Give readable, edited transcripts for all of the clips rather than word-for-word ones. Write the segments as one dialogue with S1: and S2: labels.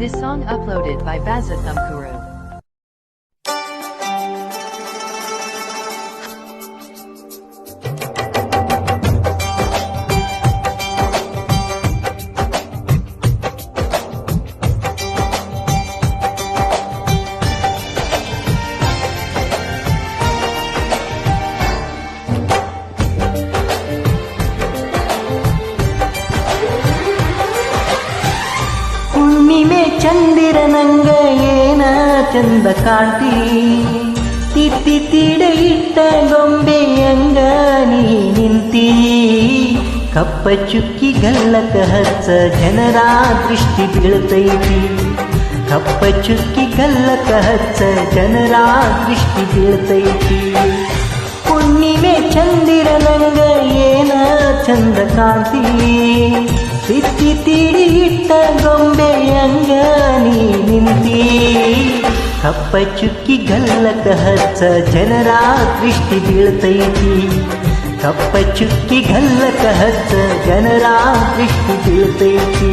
S1: This song uploaded by Baza Thumkuru.
S2: ಹುಣ್ಣಿಮೆ ಚಂದಿರನಂಗ ಏನ ಚಂದ ಕಾಣ್ತಿ, ತಿತ್ತಿ ತೀಡೆ ಇಟ್ಟ ಗೊಂಬೆಯಂಗ ನೀ ನಿಂತಿ. ಕಪ್ಪ ಚುಕ್ಕಿ ಗಲ್ಲಕ ಹಚ್ಚ ಜನರ ದೃಷ್ಟಿ ಬೀಳ್ತೈತಿ, ಕಪ್ಪ ಚುಕ್ಕಿ ಗಲ್ಲಕ ಹಚ್ಚ ಜನರ ದೃಷ್ಟಿ ಬೀಳ್ತೈತಿ. ಹುಣ್ಣಿಮೆ ಚಂದಿರನಂಗ ಏನ ಚಂದ ಕಾಣ್ತಿ, ತಿತ್ತಿ ತೀಡಿ ಇಟ್ಟ ಗೊಂಬೆಯಂಗ ನೀ ನಿಂತಿ. ಕಪ್ಪ ಚುಕ್ಕಿ ಗಲ್ಲಕ ಹಚ್ಚ ಜನರ ದೃಷ್ಟಿ ಬೀಳ್ತೈತಿ, ಕಪ್ಪ ಚುಕ್ಕಿ ಗಲ್ಲಕ ಹಚ್ಚ ಜನರ ದೃಷ್ಟಿ ಬೀಳ್ತೈತಿ.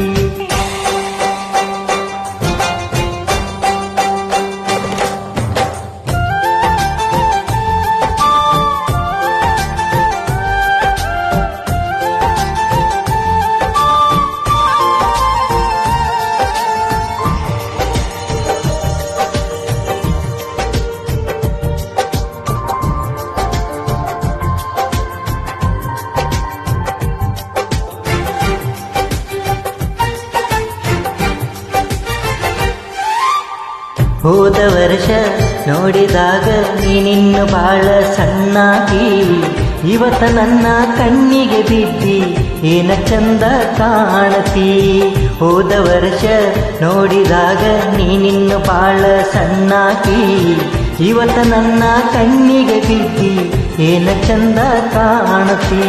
S2: ಹೋದ ವರ್ಷ ನೋಡಿದಾಗ ನೀನಿನ್ನು ಬಾಳ ಸಣ್ಣಾಗಿ, ಇವತ್ತ ನನ್ನ ಕಣ್ಣಿಗೆ ಬಿದ್ದಿ ಏನ ಚಂದ ಕಾಣತಿ. ಹೋದ ವರ್ಷ ನೋಡಿದಾಗ ನೀನಿನ್ನು ಬಾಳ ಸಣ್ಣಾಗಿ, ಇವತ್ತ ನನ್ನ ಕಣ್ಣಿಗೆ ಬಿದ್ದಿ ಏನ ಚಂದ ಕಾಣತಿ.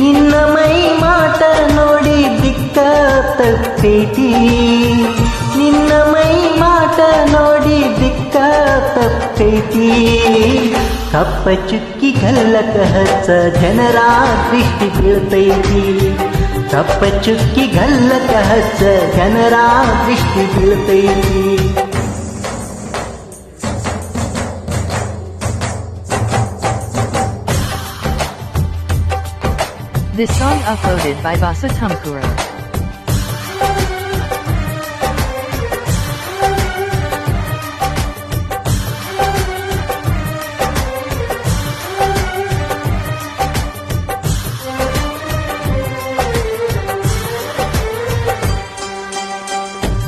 S2: ನಿನ್ನ ಮೈ ಮಾಟ ನೋಡಿ ದಿಕ್ಕ ತಪ್ಪೈತಿ, ನಿನ್ನ ಮೈ ಮಾಟ ನೋಡಿ ದಿಕ್ಕ ತಪ್ಪೈತಿ. ಕಪ್ಪ ಚುಕ್ಕಿ ಗಲ್ಲಕ ಹಚ್ಚ ಜನರ ದೃಷ್ಟಿ ಬೀಳ್ತೈತಿ, ಕಪ್ಪ ಚುಕ್ಕಿ ಗಲ್ಲಕ ಹಚ್ಚ ಜನರ ದೃಷ್ಟಿ ಬೀಳ್ತೈತಿ.
S1: This song uploaded by Baza Thumkuru.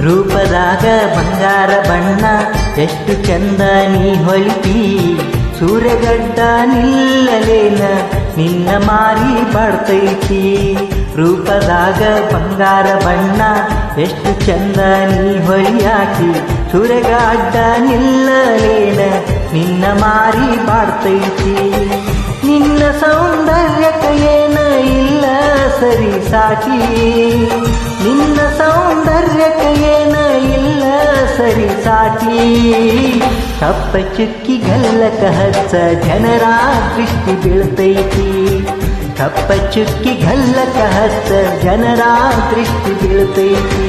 S2: ರೂಪದಾಗ ಬಂಗಾರ ಬಣ್ಣ ಎಷ್ಟು ಚಂದ ನೀ ಹೊಳಿತಿ, ಸೂರ್ಯಗಡ್ಡ ನಿಲ್ಲಲೇನ ನಿನ್ನ ಮಾರಿ ಬಾಡ್ತೈತಿ. ರೂಪದಾಗ ಬಂಗಾರ ಬಣ್ಣ ಎಷ್ಟು ಚಂದ ನೀ ಹೊಳಿಯಾಕಿ, ಸೂರ್ಯಗಡ್ಡ ನಿಲ್ಲಲೇನ ನಿನ್ನ ಮಾರಿ ಬಾಡ್ತೈತಿ. ನಿನ್ನ ಸೌಂದರ್ಯಕ್ಕೆ ಏನ ಇಲ್ಲ ಸರಿ ಸಾಟಿ, ನಿನ್ನ ಸೌಂದರ್ಯಕ್ಕೆ ಏನ ಇಲ್ಲ ಸರಿ ಸಾಟಿ. ಕಪ್ಪ ಚುಕ್ಕಿ ಗಲ್ಲಕ ಹಚ್ಚ ಜನರ ದೃಷ್ಟಿ ಬೀಳ್ತೈತಿ, ಕಪ್ಪ ಚುಕ್ಕಿ ಗಲ್ಲಕ ಹಚ್ಚ ಜನರ ದೃಷ್ಟಿ ಬೀಳ್ತೈತಿ.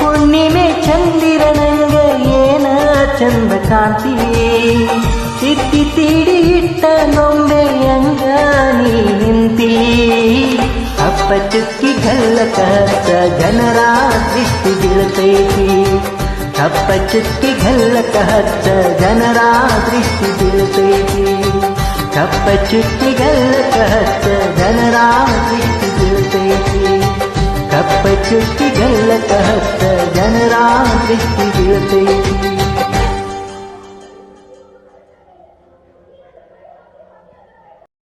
S2: ಹುಣ್ಣಿಮೆ ಚಂದಿರನಂಗ ಏನ ಚಂದ ಕಾಣ್ತಿ, ತಿತ್ತಿ ತೀಡಿ ಇಟ್ಟ ಗೊಂಬೆಯಂಗ ನೀ ನಿಂತಿ. ಕಪ್ಪ ಚುಕ್ಕಿ ಗಲ್ಲಕ ಹಚ್ಚ ಜನರ ದೃಷ್ಟಿ ಬೀಳ್ತೈತಿ, ಕಪ್ಪ ಚುಕ್ಕಿ ಗಲ್ಲಕ ಹಚ್ಚ ಜನರ ದೃಷ್ಟಿ ಬೀಳ್ತೈತಿ, ಕಪ್ಪ ಚುಕ್ಕಿ ಗಲ್ಲಕ ಹಚ್ಚ ಜನರ ದೃಷ್ಟಿ ಬೀಳ್ತೈತಿ, ಕಪ್ಪ ಚುಕ್ಕಿ ಗಲ್ಲಕ ಹಚ್ಚ ಜನರ ದೃಷ್ಟಿ ಬೀಳ್ತೈತಿ.